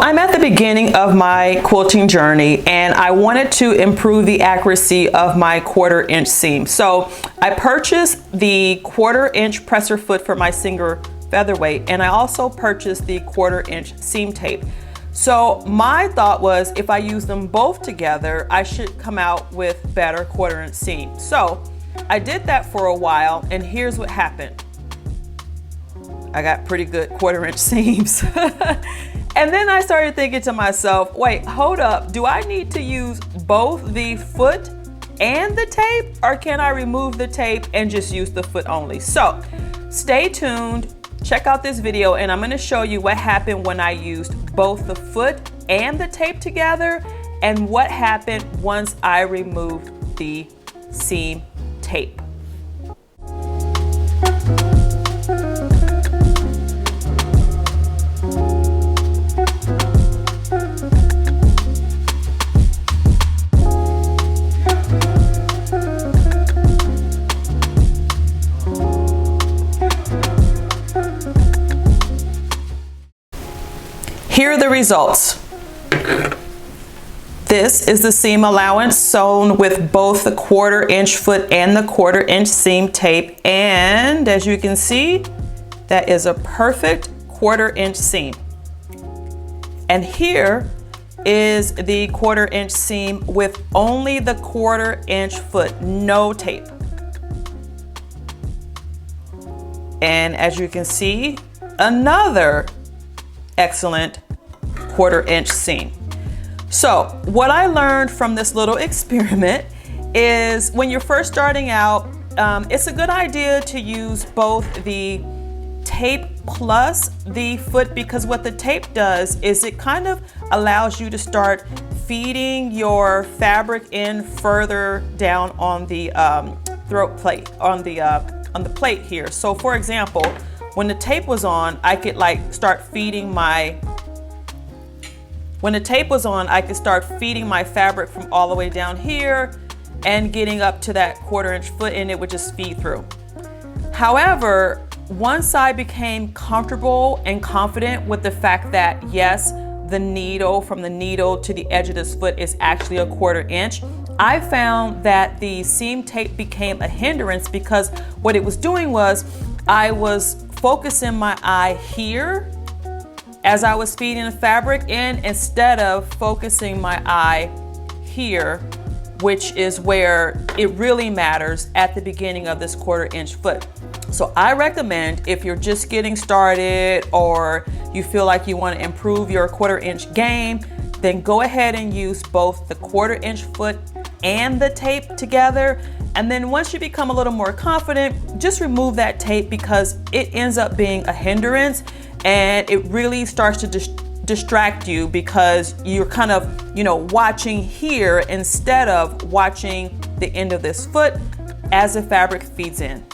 I'm at the beginning of my quilting journey and I wanted to improve the accuracy of my 1/4 inch seam. So I purchased the 1/4 inch presser foot for my Singer featherweight, and I also purchased the 1/4 inch seam tape. So my thought was if I use them both together, I should come out with better 1/4 inch seam. So I did that for a while, and here's what happened. I got pretty good 1/4 inch seams. And then I started thinking to myself, wait, hold up. Do I need to use both the foot and the tape, or can I remove the tape and just use the foot only? So stay tuned, check out this video, and I'm gonna show you what happened when I used both the foot and the tape together and what happened once I removed the seam tape. Here are the results. This is the seam allowance sewn with both the 1/4 inch foot and the 1/4 inch seam tape. And as you can see, that is a perfect 1/4 inch seam. And here is the 1/4 inch seam with only the 1/4 inch foot, no tape. And as you can see, another excellent 1/4 inch seam. So what I learned from this little experiment is when you're first starting out, it's a good idea to use both the tape plus the foot, because what the tape does is it kind of allows you to start feeding your fabric in further down on the throat plate, on the plate here. So for example, when the tape was on, I could start feeding my fabric from all the way down here and getting up to that 1/4 inch foot, and it would just feed through. However, once I became comfortable and confident with the fact that yes, the needle, from the needle to the edge of this foot is actually a 1/4 inch, I found that the seam tape became a hindrance, because what it was doing was I was focusing my eye here as I was feeding the fabric in, instead of focusing my eye here, which is where it really matters at the beginning of this 1/4 inch foot. So I recommend, if you're just getting started or you feel like you want to improve your 1/4 inch game, then go ahead and use both the 1/4 inch foot and the tape together. And then once you become a little more confident, just remove that tape, because it ends up being a hindrance and it really starts to distract you, because you're kind of, watching here instead of watching the end of this foot as the fabric feeds in.